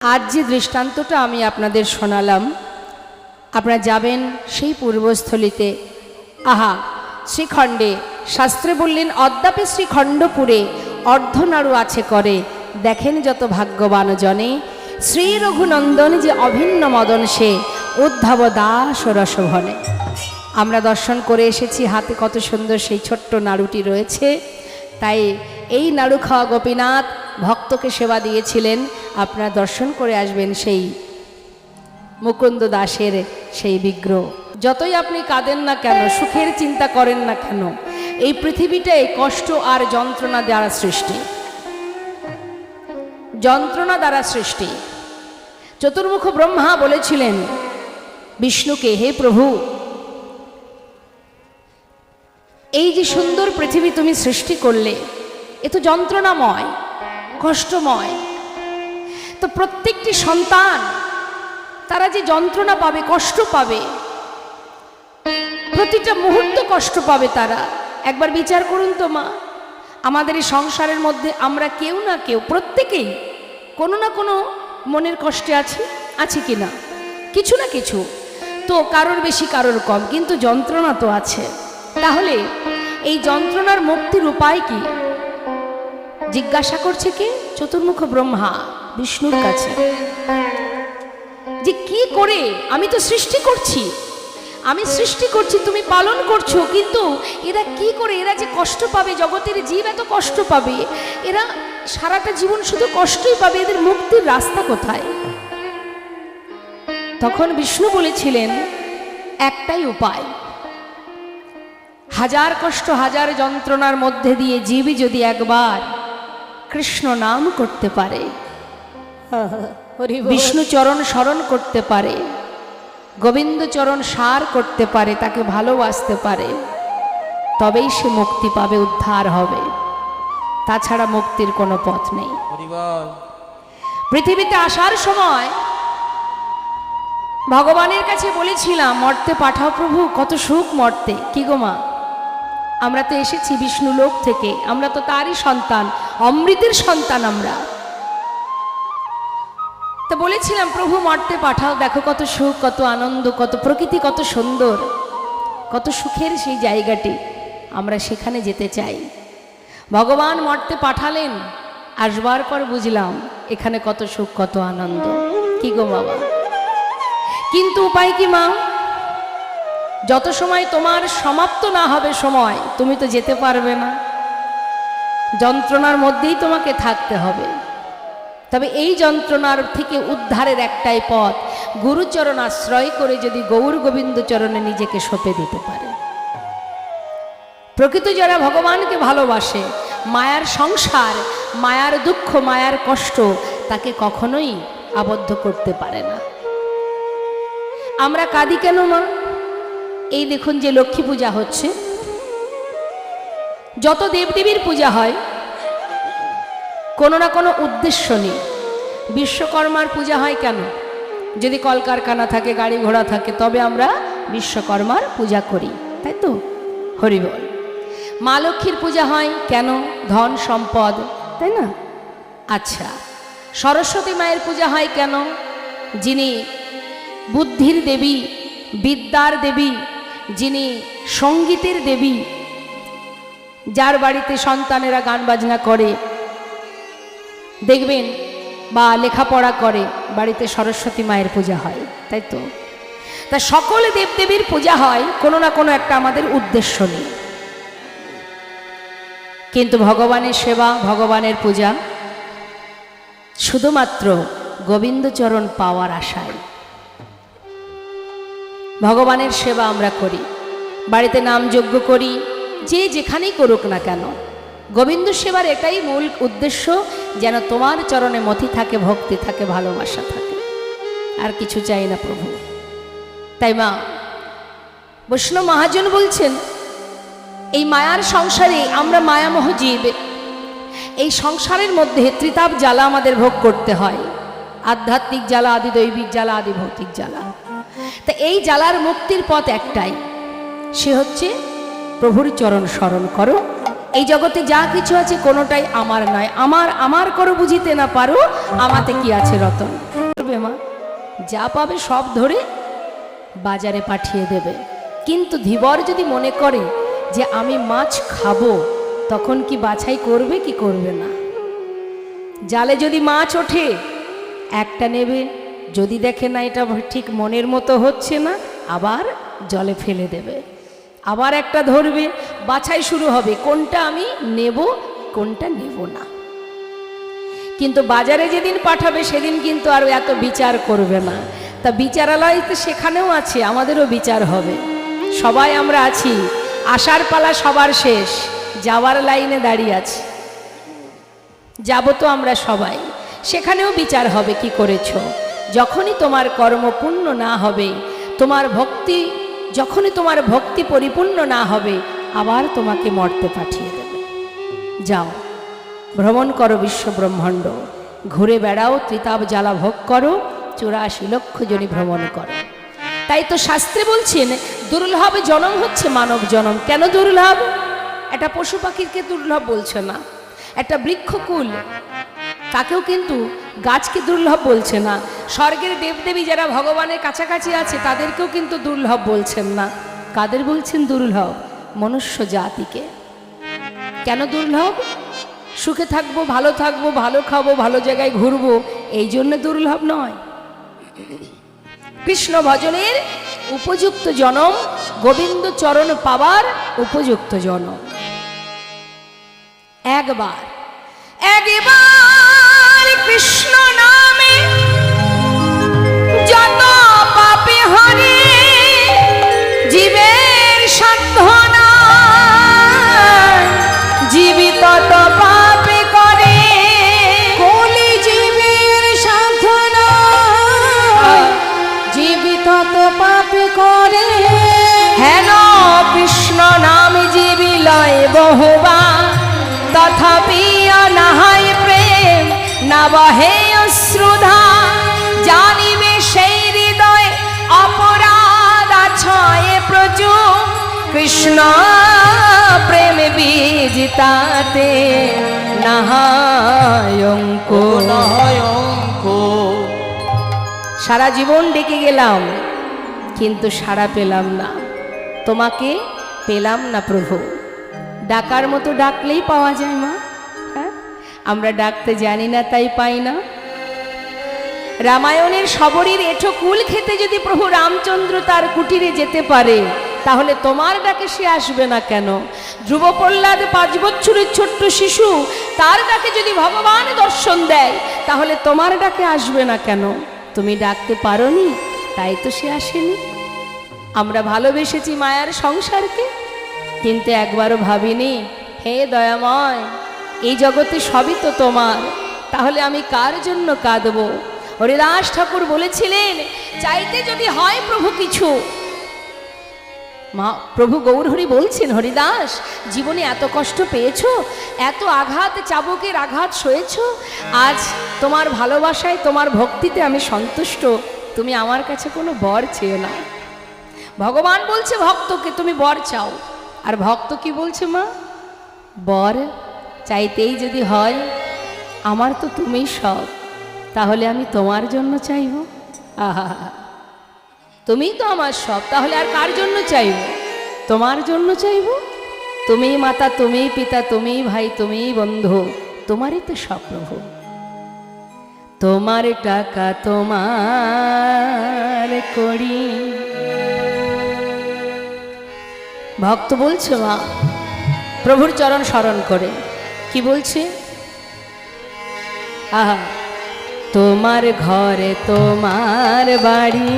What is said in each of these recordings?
आज যে দৃষ্টান্তটা আমি আপনাদের শোনালাম, আপনারা যাবেন সেই পূর্বস্থলিতে। আহা, শ্রীখণ্ডে শাস্ত্রে বললেন, অদ্যাপি শ্রীখণ্ডপুরে অর্ধনাড়ু আছে করে, দেখেন যত ভাগ্যবান জনে, শ্রী রঘুনন্দন যে অভিন্ন মদন সে, উদ্ধব দাস রসভনে। আমরা দর্শন করে এসেছি, হাতে কত সুন্দর সেই ছোট্ট নাড়ুটি রয়েছে। তাই এই নাড়ু খাওয়া গোপীনাথ ভক্তকে সেবা দিয়েছিলেন। আপনারা দর্শন করে আসবেন সেই মুকুন্দ দাসের সেই বিগ্রহ। যতই আপনি কাঁদেন না কেন, সুখের চিন্তা করেন না কেন, এই পৃথিবীটাই কষ্ট আর যন্ত্রণা দ্বারা সৃষ্টি, যন্ত্রণা দ্বারা সৃষ্টি। চতুর্মুখ ব্রহ্মা বলেছিলেন বিষ্ণুকে, হে প্রভু, এই যে সুন্দর পৃথিবী তুমি সৃষ্টি করলে, এ তো যন্ত্রণাময়, কষ্টময়। তো প্রত্যেকটি সন্তান তারা যে যন্ত্রণা পাবে, কষ্ট পাবে, প্রতিটা মুহূর্ত কষ্ট পাবে তারা। একবার বিচার করুন তো মা, আমাদের এই সংসারের মধ্যে আমরা কেউ না কেউ, প্রত্যেকেই কোনো না কোনো মনের কষ্টে আছি কি না? কিছু না কিছু তো, কারোর বেশি কারোর কম, কিন্তু যন্ত্রণা তো আছে। তাহলে এই যন্ত্রণার মুক্তির উপায় কি? জিজ্ঞাসা করছে কে? চতুর্মুখ ব্রহ্মা বিষ্ণুর কাছে, যে কি করে, আমি তো সৃষ্টি করছি, আমি সৃষ্টি করছি, তুমি পালন করছো, কিন্তু এরা কি করে, এরা যে কষ্ট পাবে, জগতের জীব এত কষ্ট পাবে, এরা সারাটা জীবন শুধু কষ্টই পাবে, এদের মুক্তির রাস্তা কোথায়? তখন বিষ্ণু বলেছিলেন, একটাই উপায়। হাজার কষ্ট, হাজার যন্ত্রণার মধ্যে দিয়ে জীবই যদি একবার কৃষ্ণ নাম করতে পারে, বিষ্ণু চরণ স্মরণ করতে পারে, গোবিন্দ চরণ সার করতে পারে, তাকে ভালোবাসতে পারে, তবেই সে মুক্তি পাবে, উদ্ধার হবে। তাছাড়া মুক্তির কোনো পথ নেই। পৃথিবীতে আসার সময় ভগবানের কাছে বলেছিলাম, মর্তে পাঠাও প্রভু, কত সুখ মর্তে। কি গো মা, আমরা তো এসেছি বিষ্ণু লোক থেকে, আমরা তো তারই সন্তান, অমৃতের সন্তান আমরা। তো বলেছিলাম, প্রভু মর্তে পাঠাও, দেখো কত সুখ, কত আনন্দ, কত প্রকৃতি, কত সুন্দর, কত সুখের সেই জায়গাটি, আমরা সেখানে যেতে চাই। ভগবান মর্তে পাঠালেন, আসবার পর বুঝলাম এখানে কত সুখ, কত আনন্দ। কি গো বাবা, কিন্তু উপায় কি মা? যত সময় তোমার সমাপ্ত না হবে সময়, তুমি তো যেতে পারবে না, যন্ত্রণার মধ্যেই তোমাকে থাকতে হবে। তবে এই যন্ত্রণার থেকে উদ্ধারের একটাই পথ, গুরুচরণ আশ্রয় করে যদি গৌর গোবিন্দ চরণে নিজেকে সঁপে দিতে পারে। প্রকৃত যারা ভগবানকে ভালোবাসে, মায়ার সংসার, মায়ার দুঃখ, মায়ার কষ্ট তাকে কখনোই আবদ্ধ করতে পারে না। আমরা কাঁদি কেন মা? এই দেখুন যে লক্ষ্মী পূজা হচ্ছে, যত দেবদেবীর পূজা হয় কোনো না কোনো উদ্দেশ্য নেই। বিশ্বকর্মার পূজা হয় কেন? যদি কলকারখানা থাকে, গাড়ি ঘোড়া থাকে, তবে আমরা বিশ্বকর্মার পূজা করি, তাই তো? হরি বল। মা লক্ষ্মীর পূজা হয় কেন? ধন সম্পদ, তাই না? আচ্ছা, সরস্বতী মায়ের পূজা হয় কেন? যিনি বুদ্ধির দেবী, বিদ্যার দেবী, যিনি সঙ্গীতের দেবী, যার বাড়িতে সন্তানেরা গান বাজনা করে দেখবেন, বা লেখাপড়া করে, বাড়িতে সরস্বতী মায়ের পূজা হয়, তাই তো? তা সকল দেবদেবীর পূজা হয় কোনো না কোনো একটা আমাদের উদ্দেশ্য নেই। কিন্তু ভগবানের সেবা, ভগবানের পূজা শুধুমাত্র গোবিন্দচরণ পাওয়ার আশায় ভগবানের সেবা আমরা করি, বাড়িতে নাম যজ্ঞ করি, যে যেখানেই করুক না কেন, গোবিন্দ সেবার এটাই মূল উদ্দেশ্য, যেন তোমার চরণে মতি থাকে, ভক্তি থাকে, ভালোবাসা থাকে, আর কিছু চাই না প্রভু। তাই মা বৈষ্ণব মহাজন বলছেন, এই মায়ার সংসারে আমরা মায়ামোহ জীব, এই সংসারের মধ্যে ত্রিতাপ জ্বালা আমাদের ভোগ করতে হয়, আধ্যাত্মিক জ্বালা, আদি দৈবিক জ্বালা, আদি ভৌতিক জ্বালা। তা এই জ্বালার মুক্তির পথ একটাই, সে হচ্ছে প্রভুর চরণ স্মরণ করো, এই জগতে যা কিছু আছে কোনোটাই আমার নয়। আমার আমার করো বুঝিতে না পারো, আমাতে কি আছে রতন। করবে মা, যা পাবে সব ধরে বাজারে পাঠিয়ে দেবে। কিন্তু ধীবর যদি মনে করে যে আমি মাছ খাবো, তখন কি বাছাই করবে কি করবে না? জালে যদি মাছ ওঠে একটা নেবে, যদি দেখে না এটা ঠিক মনের মতো হচ্ছে না, আবার জলে ফেলে দেবে। আবার একটা ধরবে, বাছাই শুরু হবে কোনটা আমি নেব কোনটা নেব না। কিন্তু বাজারে যেদিন পাঠাবে সেদিন কিন্তু আর এত বিচার করবে না। তা বিচারালয় তো সেখানেও আছে, আমাদেরও বিচার হবে। সবাই আমরা আছি, আসার পালা সবার শেষ, যাওয়ার লাইনে দাঁড়িয়ে আছি, যাব তো আমরা সবাই। সেখানেও বিচার হবে কি করেছো। যখনই তোমার কর্ম পূর্ণ না হবে, তোমার ভক্তি যখনই তোমার ভক্তি পরিপূর্ণ না হবে, আবার তোমাকে মর্তে পাঠিয়ে দেবে। যাও ভ্রমণ করো বিশ্ব ব্রহ্মাণ্ড, ঘুরে বেড়াও, ত্রিতাব জ্বালা ভোগ করো, 84 লক্ষ জনি ভ্রমণ করো। তাই তো শাস্ত্রে বলছেন দুর্লভ জনম হচ্ছে মানব জনম। কেন দুর্লভ? একটা পশু পাখিকে দুর্লভ বলছে না, একটা বৃক্ষকুল তাকেও কিন্তু গাছকে দুর্লভ বলছে না, স্বর্গের দেবদেবী যারা ভগবানের কাছাকাছি আছে তাদেরকেও কিন্তু দুর্লভ বলছেন না। কাদের বলছেন দুর্লভ? মনুষ্য জাতিকে। কেন দুর্লভ? সুখে থাকবো, ভালো থাকবো, ভালো খাবো, ভালো জায়গায় ঘুরবো, এই জন্য দুর্লভ নয়। কৃষ্ণ ভজনের উপযুক্ত জনম, গোবিন্দ চরণ পাবার উপযুক্ত জনম। একবার কৃষ্ণ নামে যত পাপে হরে, জীবের সাধনা জীবিত তত পাপে করে। কলি জীবের সাধনা জীবিত তত পাপে করে। হেন কৃষ্ণ নাম জীবি লয় বহুবা, তথাপি নাহাই প্রেম না বহে অশ্রুধা। জানিবে সেই হৃদয় অপরাধ ছয়ে প্রচুর, কৃষ্ণ প্রেম বীজ তাতে নাহায় অঙ্ক। সারা জীবন ডেকে গেলাম কিন্তু সাড়া পেলাম না, তোমাকে পেলাম না প্রভু। ডাকার মতো ডাকলেই পাওয়া যায় মা, হ্যাঁ? আমরা ডাকতে জানি না তাই পাই না। রামায়ণের শবরীর এঁঠো কুল খেতে যদি প্রভু রামচন্দ্র তার কুটিরে যেতে পারে, তাহলে তোমার ডাকে সে আসবে না কেন? ধ্রুব প্রহ্লাদ 5 বছরের ছোট্ট শিশু, তার ডাকে যদি ভগবান দর্শন দেয়, তাহলে তোমার ডাকে আসবে না কেন? তুমি ডাকতে পারোনি তাই তো সে আসেনি। আমরা ভালোবেসেছি মায়ার সংসারকে, কিন্তু একবারও ভাবিনি হে দয়াময় এই জগতে সবই তো তোমার, তাহলে আমি কার জন্য কাঁদব? হরিদাস ঠাকুর বলেছিলেন, চাইতে যদি হয় প্রভু কিছু, মা প্রভু গৌরহরি বলছেন, হরিদাস জীবনে এত কষ্ট পেয়েছো, এত আঘাত, চাবুকের আঘাত সয়েছো, আজ তোমার ভালোবাসায় তোমার ভক্তিতে আমি সন্তুষ্ট, তুমি আমার কাছে কোনো বর চেয়ে না। ভগবান বলছে ভক্তকে তুমি বর চাও, আর ভক্ত কি বলছে মা? বর চাইতেই যদি হয়, আমার তো তুমিই সব, তাহলে আমি তোমার জন্য চাইব। আহা, তুমিই তো আমার সব, তাহলে আর কার জন্য চাইব? তোমার জন্য চাইব। তুমিই মাতা, তুমিই পিতা, তুমিই ভাই, তুমিই বন্ধু, তোমারই তো সব প্রভু। তোমার টাকা তোমার করি। ভক্ত বলছে মা প্রভুর চরণ স্মরণ করে, কি বলছে? আহা, তোমার ঘরে তোমার বাড়ি,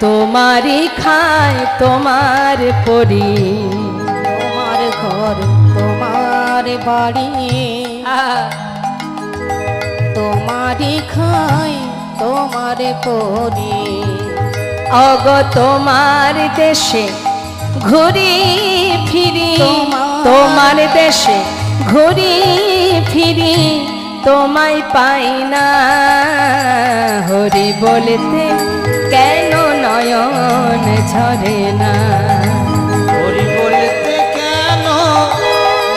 তোমারই খায় তোমার পরি। তোমার ঘর তোমার বাড়ি, তোমারই খাই তোমার পরি। অগ তোমার দেশে ঘুরি ফিরি, তোমার দেশে ঘুরি ফিরি, তোমায় পাই না, হরি বলতে কেন নয়ন ঝরে না। হরি বলতে কেন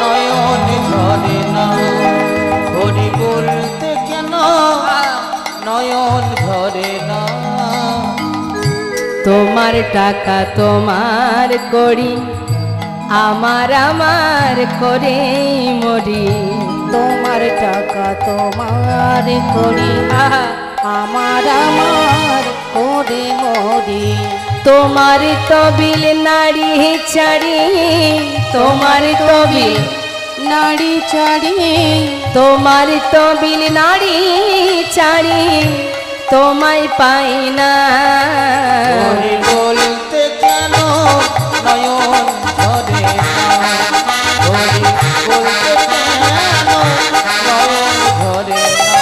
নয়ন ঝরে না, হরি বলতে কেন নয়ন ঝরে না। তোমার টাকা তোমার করি, আমার আমার করে মরি। তোমার টাকা তোমার করি, আমার আমার করে মরি। তোমার তবিল নাড়ি চাড়ি, তোমার তবিল নাড়ি চাড়ি, তোমার তবিল নাড়ি চাড়ি, তোমায় পাই না। হরি বলতে কেন নয়ন ঝরে না, হরি বলতে কেন নয়ন ঝরে না।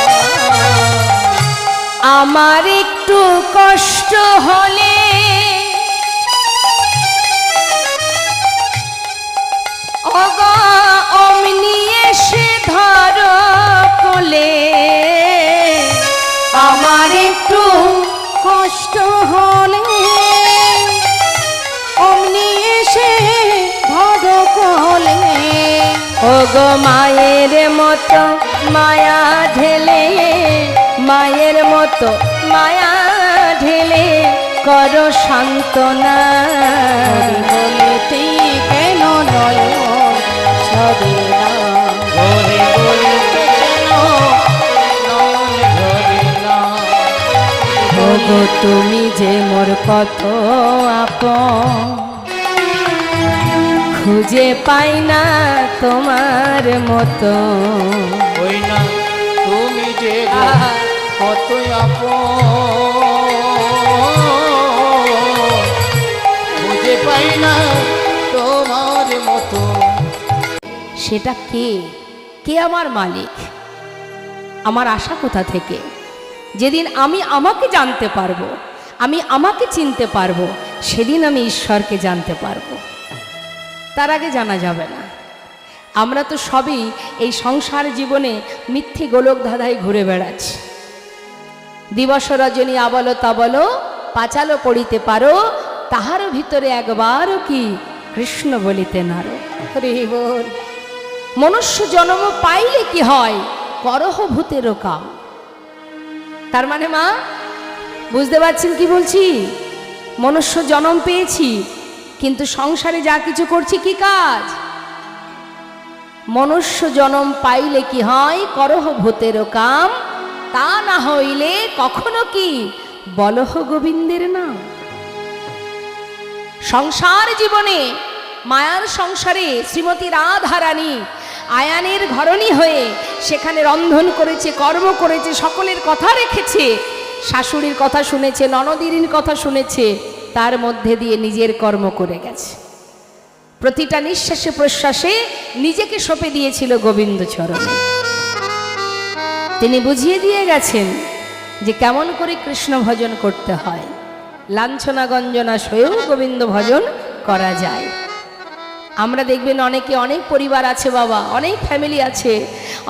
আমার একটু কষ্ট হলে অগা অমনি এসে ধরো কোলে। আমার একটু কষ্ট হলে অমনি এসে ধরো কোলে। ওগো মায়ের মতো মায়া ঢেলে, মায়ের মতো মায়া ঢেলে করো সান্ত্বনা। হরি বলতে কেন নয়ন ঝরে না, হরি বলতে কেন নয়ন ঝরে না। ওগো তুমি যে মোর কত আপন, খুঁজে পাই না তোমার মতো। ওই না তুমি যে গো কত আপন, খুঁজে পাই না তোমার মতো। সেটা কে? কে আমার মালিক? আমার আশা কোথা থেকে? যেদিন আমি আমাকে জানতে পারবো, আমি আমাকে চিনতে পারবো, সেদিন আমি ঈশ্বরকে জানতে পারবো। তার আগে জানা যাবে না। আমরা তো সবই এই সংসার জীবনে মিথ্যে গোলক ধাঁধায় ঘুরে বেড়াচ্ছি। দিবস রজনী আবল তাবল পাঁচালো পড়িতে পারো, তাহার ভিতরে একবারও কি কৃষ্ণ বলিতে নারো। হরি বল। মনুষ্য জন্ম পাইলে কি হয়, করহ ভূতেরও কাম। তার মানে মা বুঝতে পারছেন কি বলছি? মনুষ্য জন্ম পেয়েছি, কিন্তু সংসারে যা কিছু করছি কি কাজ? মনুষ্য জন্ম পাইলে কি হয়, করহ ভূতেরও কাম, তা না হইলে কখনো কি বলহ গোবিন্দের নাম। সংসার জীবনে মায়ার সংসারে শ্রীমতী রাধারানী আয়ানের ঘরণী হয়ে সেখানে রন্ধন করেছে, কর্ম করেছে, সকলের কথা রেখেছে, শাশুড়ির কথা শুনেছে, ননদিনীর কথা শুনেছে, তার মধ্যে দিয়ে নিজের কর্ম করে গেছে। প্রতিটা নিঃশ্বাসে প্রশ্বাসে নিজেকে সঁপে দিয়েছিল গোবিন্দ চরণে। তিনি বুঝিয়ে দিয়ে গেছেন যে কেমন করে কৃষ্ণ ভজন করতে হয়। লাঞ্ছনা গঞ্জনা সয়েও গোবিন্দ ভজন করা যায়। আমরা দেখবেন অনেকে, অনেক পরিবার আছে বাবা, অনেক ফ্যামিলি আছে,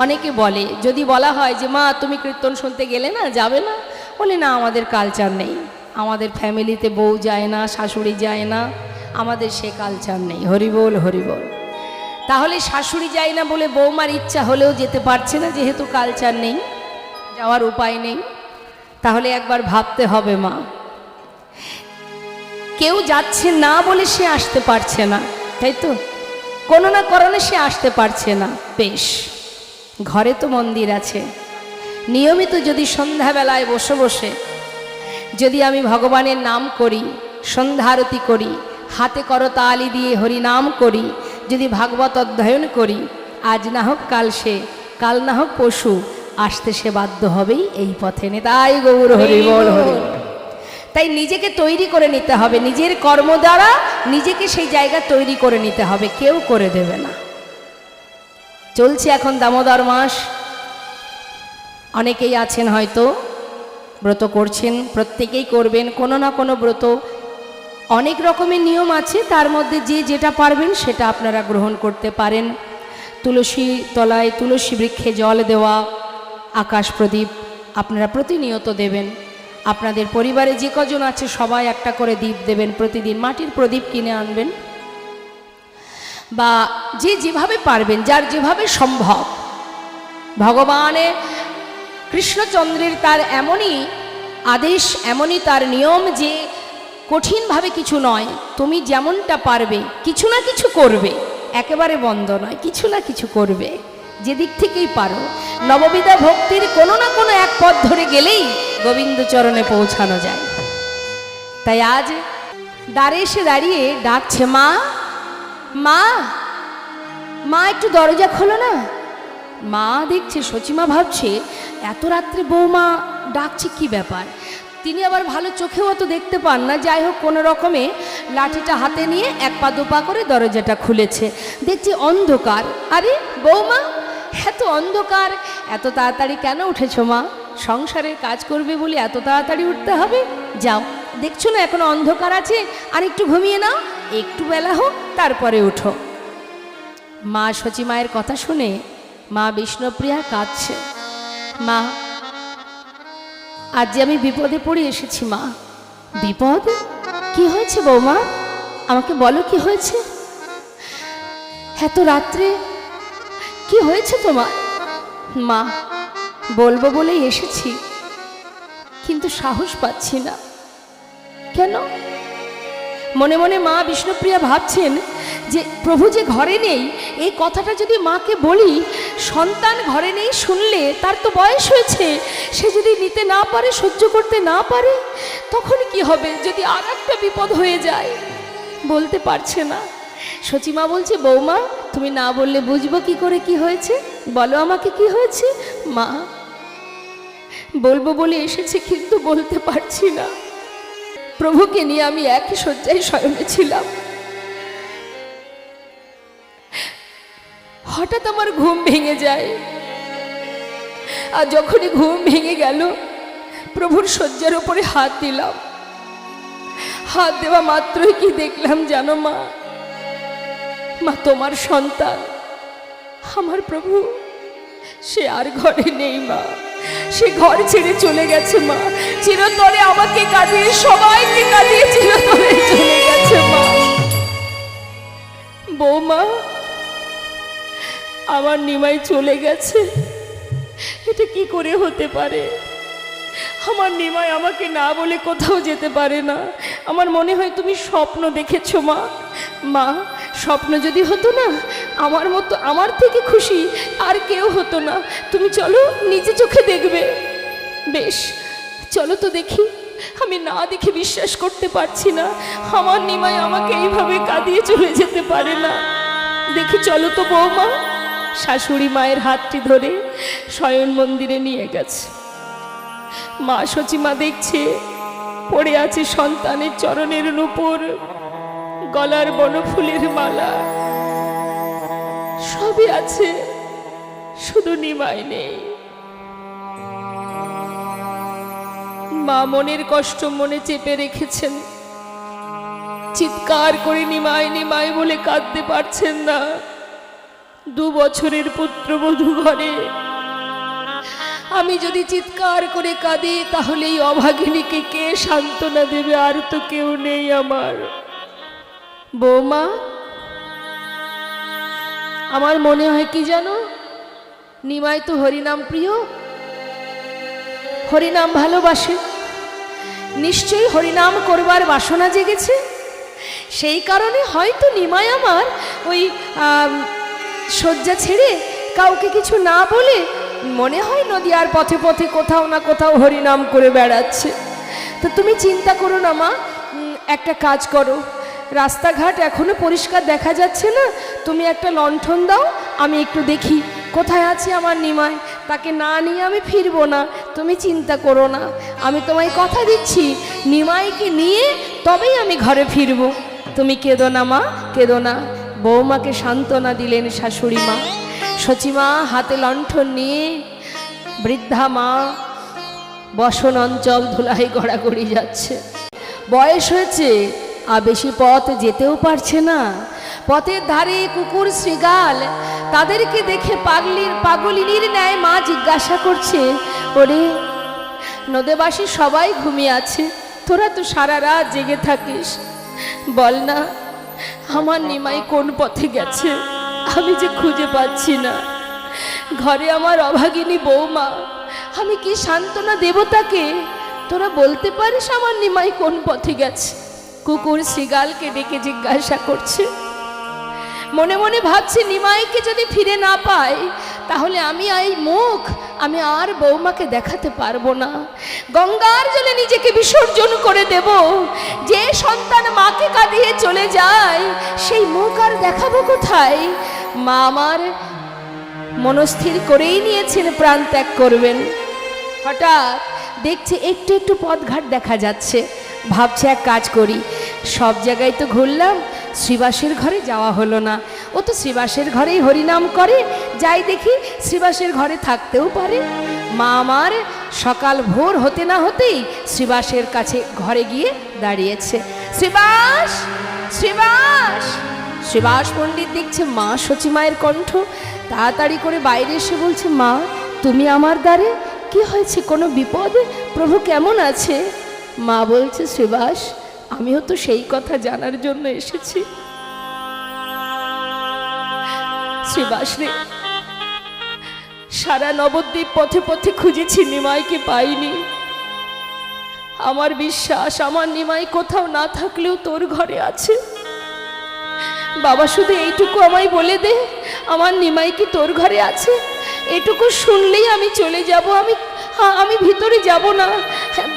অনেকে বলে, যদি বলা হয় যে মা তুমি কীর্তন শুনতে গেলে না, যাবে না? বলে না, আমাদের কালচার নেই, আমাদের ফ্যামিলিতে বউ যায় না, শাশুড়ি যায় না, আমাদের সে কালচার নেই। হরিবোল হরিবোল। তাহলে শাশুড়ি যায় না বলে বৌমার ইচ্ছা হলেও যেতে পারছে না, যেহেতু কালচার নেই, যাওয়ার উপায় নেই। তাহলে একবার ভাবতে হবে মা, কেউ যাচ্ছে না বলে সে আসতে পারছে না, তাই তো? কোনো না কারণে সে আসতে পারছে না। বেশ, ঘরে তো মন্দির আছে, নিয়মিত যদি সন্ধ্যাবেলায় বসে বসে যদি আমি ভগবানের নাম করি, সন্ধ্যা আরতি করি, হাতে করতালি দিয়ে হরি নাম করি, যদি ভাগবত অধ্যয়ন করি, আজ না হোক কাল সে, কাল না হোক পশু, আসতে সে বাধ্য হবেই এই পথে। নেতাই গৌর হরি বল হরি। তাই নিজেকে তৈরি করে নিতে হবে, নিজের কর্ম দ্বারা নিজেকে সেই জায়গা তৈরি করে নিতে হবে, কেউ করে দেবে না। চলছে এখন দামোদর মাস, অনেকেই আছেন হয়তো ব্রত করছেন, প্রত্যেকেই করবেন কোনো না কোনো ব্রত। অনেক রকমের নিয়ম আছে, তার মধ্যে যে যেটা পারবেন সেটা আপনারা গ্রহণ করতে পারেন। তুলসী তলায় তুলসী বৃক্ষে জল দেওয়া, আকাশ প্রদীপ আপনারা প্রতিনিয়ত দেবেন। আপনাদের পরিবারে যে কজন আছে সবাই একটা করে দীপ দেবেন, প্রতিদিন মাটির প্রদীপ কিনে আনবেন, বা যে যেভাবে পারবেন, যার যেভাবে সম্ভব। ভগবানের কৃষ্ণচন্দ্রের তার এমনই আদেশ, এমনই তার নিয়ম যে কঠিনভাবে কিছু নয়, তুমি যেমনটা পারবে কিছু না কিছু করবে, একেবারে বন্ধ নয়, কিছু না কিছু করবে, যেদিক থেকেই পারো। নববিধা ভক্তির কোনো না কোনো এক পথ ধরে গেলেই গোবিন্দ চরণে পৌঁছানো যায়। তাই আজ দ্বারে এসে দাঁড়িয়ে ডাকছে, মা মা মা, একটু দরজা খোলো না। মা দেখছে, সচিমা ভাবছে এত রাত্রে বৌমা ডাকছে, কি ব্যাপার। তিনি আবার ভালো চোখেও অত দেখতে পান না। যাই হোক, কোনো রকমে লাঠিটা হাতে নিয়ে এক পা দুপা করে দরজাটা খুলেছে। দেখছি অন্ধকার। আরে বৌমা, এত অন্ধকার, এত তাড়াতাড়ি কেন উঠেছো মা? সংসারের কাজ করবে বলে এত তাড়াতাড়ি উঠতে হবে? যাও, দেখছো না এখনো অন্ধকার আছে, আর একটু ঘুমিয়ে নাও, একটু বেলা হোক তারপরে উঠো। মা সচিমায়ের কথা শুনে মা বিষ্ণুপ্রিয়া কাঁদছে। মা, আজ যে আমি বিপদে পড়ে এসেছি মা। বিপদ? কি হয়েছে বৌমা? আমাকে বলো, কি হয়েছে? এত রাত্রে কি হয়েছে তোমার? মা, বলবো বলেই এসেছি, কিন্তু সাহস পাচ্ছি না। কেন? মনে মনে মা বিষ্ণুপ্রিয়া ভাবছেন যে প্রভু যে ঘরে নেই, এই কথাটা যদি মাকে বলি, সন্তান ঘরে নেই শুনলে, তার তো বয়স হয়েছে, সে যদি নিতে না পারে, সহ্য করতে না পারে, তখন কি হবে যদি আর একটা বিপদ হয়ে যায়? বলতে পারছে না। সচিমা বলছে, বৌমা তুমি না বললে বুঝবো কি করে কি হয়েছে, বলো আমাকে কি হয়েছে। মা, বলবো বলে এসেছি, কিন্তু বলতে পারছি না। প্রভুকে নিয়ে আমি একই শয্যায় শয়নে ছিলাম। হঠাৎ আমার ঘুম ভেঙে যায়, আর যখনই ঘুম ভেঙে গেল, প্রভুর শয্যার উপরে হাত দিলাম। হাত দেওয়া মাত্রই কি দেখলাম জানো মা? মা, তোমার সন্তান আমার প্রভু, সে আর ঘরে নেই মা। সে ঘর ছেড়ে চলে গেছে মা। চিরতরে আমাকে কাঁদিয়ে, সবাইকে কাঁদিয়ে চিরতরে চলে গেছে মা। বৌমা, আমার নিমাই চলে গেছে, এটা কি করে হতে পারে? আমার নিমাই আমাকে না বলে কোথাও যেতে পারে না। আমার মনে হয় তুমি স্বপ্ন দেখেছো মা। মা, স্বপ্ন যদি হতো না, আমার মতো, আমার থেকে খুশি আর কেউ হতো না। তুমি চলো, নিজে চোখে দেখবে। বেশ, চলো তো দেখি। আমি না দেখে বিশ্বাস করতে পারছি না, আমার নিমাই আমাকে এইভাবে কাঁদিয়ে চলে যেতে পারে না। দেখি, চলো তো বৌমা। শাশুড়ি মায়ের হাতটি ধরে শয়ন মন্দিরে নিয়ে গেছে। মা সচিমা দেখছে পড়ে আছে সন্তানের চরণের নূপুর, গলার বনফুলের মালা, সবই আছে, শুধু নিমাই নেই। মা মনের কষ্ট মনে চেপে রেখেছেন, চিৎকার করে নিমাই নিমাই বলে কাঁদতে পারছেন না। 2 বছরের পুত্রবধূ ঘরে, আমি যদি চিৎকার করে কাঁদি, তাহলে এই অভাগিনীকে কে সান্ত্বনা দেবে? আর তো কেউ নেই আমার। বৌমা, আমার মনে হয় কি জানো, নিমাই তো হরিনাম প্রিয়, হরিনাম ভালোবাসে, নিশ্চয়ই হরিনাম করবার বাসনা জেগেছে। সেই কারণে হয়তো নিমাই আমার ওই শয্যা ছেড়ে কাউকে কিছু না বলে, মনে হয় নদীয়ার পথে পথে কোথাও না কোথাও হরিনাম করে বেড়াচ্ছে। তো তুমি চিন্তা করো না মা, একটা কাজ করো, রাস্তাঘাট এখনো পরিষ্কার দেখা যাচ্ছে না, তুমি একটা লণ্ঠন দাও, আমি একটু দেখি কোথায় আছে আমার নিমাই। তাকে না নিয়ে আমি ফিরবো না, তুমি চিন্তা করো না। আমি তোমায় কথা দিচ্ছি, নিমাইকে নিয়ে তবেই আমি ঘরে ফিরবো। তুমি কেঁদো না মা, কেঁদো না। বৌমাকে সান্ত্বনা দিলেন শাশুড়ি মা। সচিমা হাতে লণ্ঠন নিয়ে, বৃদ্ধা মা বসন অঞ্চল ধুলাই গড়াগড়ি যাচ্ছে। বয়স হয়েছে, আর বেশি পথ যেতেও পারছে না। পথের ধারে কুকুর শৃগাল তাদেরকে দেখে পাগলিনীর ন্যায় মা জিজ্ঞাসা করছে, ওরে নদেবাসী সবাই ঘুমিয়ে আছে, তোরা তো সারা রাত জেগে থাকিস, বল না আমার নিমাই কোন পথে গেছে, আমি যে খুঁজে পাচ্ছি না। ঘরে আমার অভাগিনী বৌমা, আমি কি সান্ত্বনা দেব তাকে? তোরা বলতে পারিস আমার নিমাই কোন পথে গেছে? কুকুর শৃগালকে ডেকে জিজ্ঞাসা করছে। মনে মনে ভাবছি, নিমাইকে যদি ফিরে না পাই তাহলে আমি এই মুখ আমি আর বৌমাকে দেখাতে পারবো না। গঙ্গার জলে নিজেকে বিসর্জন করে দেব। যে সন্তান মাকে কাঁদিয়ে চলে যায় সেই মুখ আর দেখাবো কোথায়? মা আমার মনস্থির করেই নিয়েছেন প্রাণ ত্যাগ করবেন। হঠাৎ দেখছে একটু একটু পথঘাট দেখা যাচ্ছে। ভাবছে এক কাজ করি, সব জায়গায় তো ঘুরলাম, শ্রীবাসের ঘরে যাওয়া হলো না। ও তো শ্রীবাসের ঘরেই হরিনাম করে, যাই দেখি শ্রীবাসের ঘরে থাকতেও পারে। মা আমার সকাল ভোর হতে না হতেই শ্রীবাসের কাছে ঘরে গিয়ে দাঁড়িয়েছে। শ্রীবাস, শ্রীবাস। শ্রীবাস পণ্ডিত দেখছে মা সচিমায়ের কণ্ঠ, তাড়াতাড়ি করে বাইরে এসে বলছে, মা তুমি আমার দ্বারে, কি হয়েছে? কোনো বিপদ? প্রভু কেমন আছে? মা বলছে, শ্রীবাস আমিও তো সেই কথা জানার জন্য এসেছি। শ্রীবাস রে, সারা নবদ্বীপ পথে পথে খুঁজেছি, নিমাইকে পাইনি। আমার বিশ্বাস আমার নিমাই কোথাও না থাকলেও তোর ঘরে আছে। বাবা শুধু এইটুকু আমায় বলে দে, আমার নিমাই কি তোর ঘরে আছে? এটুকু শুনলেই আমি চলে যাব। আমি ভিতরে যাব না,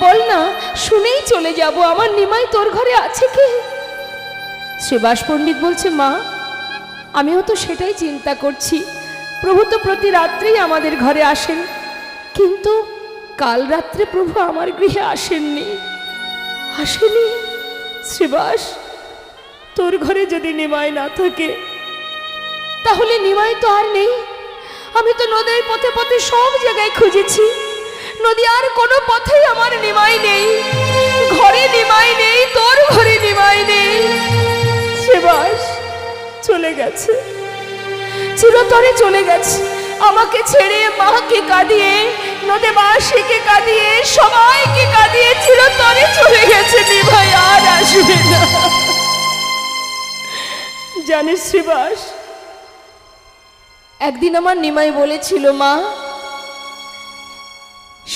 বল না, শুনেই চলে যাব। আমার নিমাই তোর ঘরে আছে কি? শ্রীবাস পণ্ডিত বলছে, মা আমিও তো সেটাই চিন্তা করছি। প্রভু তো প্রতি রাত্রেই আমাদের ঘরে আসেন, কিন্তু কাল রাত্রে প্রভু আমার গৃহে আসেননি। শ্রীবাস, তোর ঘরে যদি নিমাই না থাকে তাহলে নিমাই তো আর নেই। আমি তো নদীর পথে পথে সব জায়গায় খুঁজেছি, নদী আর কোনো পথেই আমার নিমাই নেই। ঘরে নিমাই নেই, তোর ঘরে নিমাই নেই। শ্রীবাস চলে গেছে, চিরতরে চলে গেছে। আমাকে ছেড়ে মাকে কাঁদিয়ে, নদেবাসীকে কাঁদিয়ে, সবাইকে কাঁদিয়ে চিরতরে চলে গেছে। নিমাই আর আসবে না। জানিস শ্রীবাস, একদিন আমার নিমাই বলেছিল, মা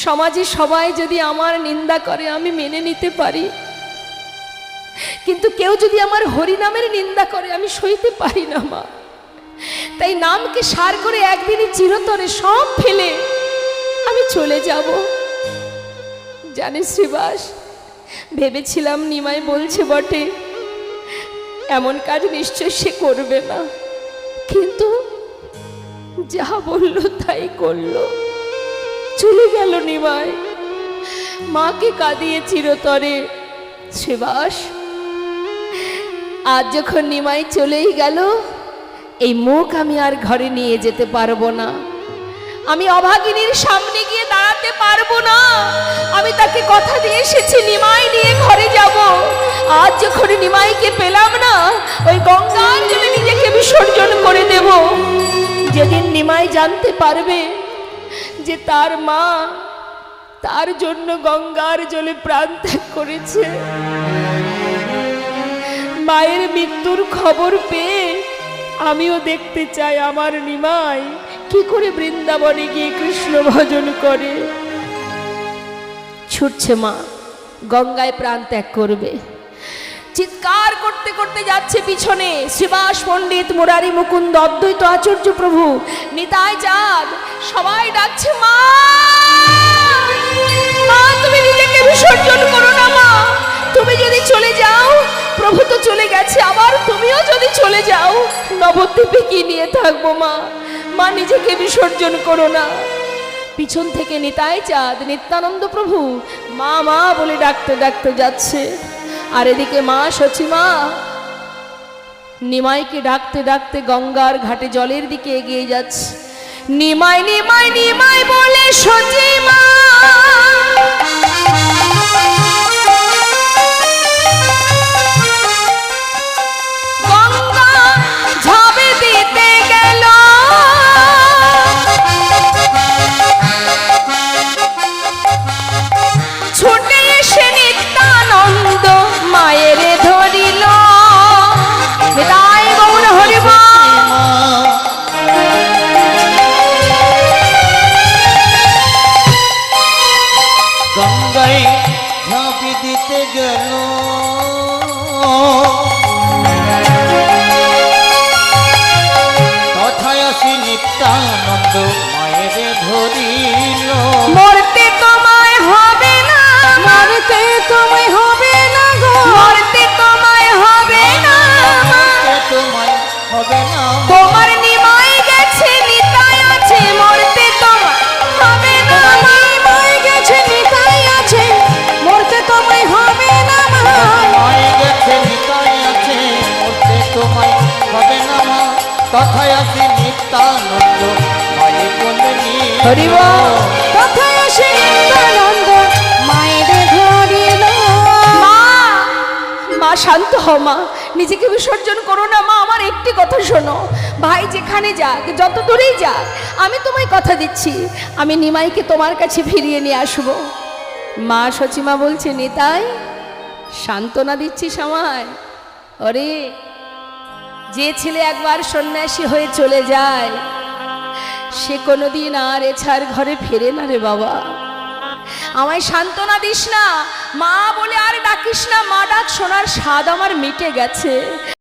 সমাজে সবাই যদি আমার নিন্দা করে আমি মেনে নিতে পারি, কিন্তু কেউ যদি আমার হরিনামের নিন্দা করে আমি সইতে পারি না মা। তাই নামকে সার করে একদিনই চিরতরে সব ফেলে আমি চলে যাব। জানিস শ্রীবাস, ভেবেছিলাম নিমাই বলছে বটে, এমন কাজ নিশ্চয় সে করবে না, কিন্তু যা বললো তাই করলো। চলে গেল নিমাই, মাকে কাঁদিয়ে চিরতরে। শ্রীবাস, আজ যখন নিমাই চলেই গেল, এই মুখ আমি আর ঘরে নিয়ে যেতে পারবো না। আমি অভাগিনীর সামনে গিয়ে দাঁড়াতে পারবো না। আমি তাকে কথা দিয়ে এসেছি নিমাই নিয়ে ঘরে যাব। আজ যখন নিমাইকে পেলাম না, ওই গঙ্গার জলে নিজেকে বিসর্জন করে দেব। যেদিন নিমাই জানতে পারবে যে তার মা তার জন্য গঙ্গার জলে প্রাণ ত্যাগ করেছে, মায়ের মৃত্যুর খবর পেয়ে আমিও দেখতে চাই আমার নিমাই কি করে বৃন্দাবনে গিয়ে কৃষ্ণ ভজন করে। ছুটছে মা, গঙ্গায় প্রাণ ত্যাগ করবে। চিৎকার করতে করতে যাচ্ছে পিছনে শ্রীবাস পণ্ডিত, মুরারি মুকুন্দ, অদ্বৈত আচার্য প্রভু, নিতাই চাঁদ, সবাই ডাকছে, মা মা তুমি নিজেকে বিসর্জন করো না। মা তুমি যদি চলে যাও, প্রভু তো চলে গেছে, আবার তুমিও যদি চলে যাও, নবদ্বীপে কি নিয়ে থাকবো? মা মা নিজেকে বিসর্জন করো না। পিছন থেকে নিতাই চাঁদ, নিত্যানন্দ প্রভু মা মা বলে ডাকতে ডাকতে যাচ্ছে। আর এদিকে মা সচিমা নিমাইকে ডাকতে ডাকতে গঙ্গার ঘাটে জলের দিকে এগিয়ে যাচ্ছে। নিমাই নিমাই নিমাই বলে সচিমা গঙ্গা গেল তথায় আসি নিত্যানন্দ মায়ের ধরিল মরতে তোমায় হবে না, মরতে তোমায় হবে না গো, মরতে তোমায় হবে না, মরতে তোমায় হবে না তোমার নিমাই গেছে নিতাই আছে, মরতে তোমায় হবে না। নিমাই গেছে নিতাই আছে, মরতে তোমায় হবে না মা। মায়ে গেছে নিতাই আছে মরতে তোমায় হবে না মা তথায় আসি নিত্যানন্দ মায়ে কোলে হরি বল। কোথায় আসে নিত্যানন্দ মায়ের ধরিল। মা, মা শান্ত হও মা, নিজেকে বিসর্জন করো না মা। আমার একটি কথা শোনো, ভাই যেখানে যাক, যত দূরেই যাক, আমি তোমায় কথা দিচ্ছি, আমি নিমাইকে তোমার কাছে ফিরিয়ে নিয়ে আসবো। মা সচিমা বলছে, নিতাই সান্ত্বনা দিচ্ছিস আমায়? ওরে, যে ছেলে একবার সন্ন্যাসী হয়ে চলে যায় সে কোনোদিন আর এছাড় ঘরে ফেরে না রে বাবা। আমায় সান্ত্বনা দিস না, মা বলে আর ডাকিস না, মা ডাক শোনার স্বাদ আমার মিটে গেছে।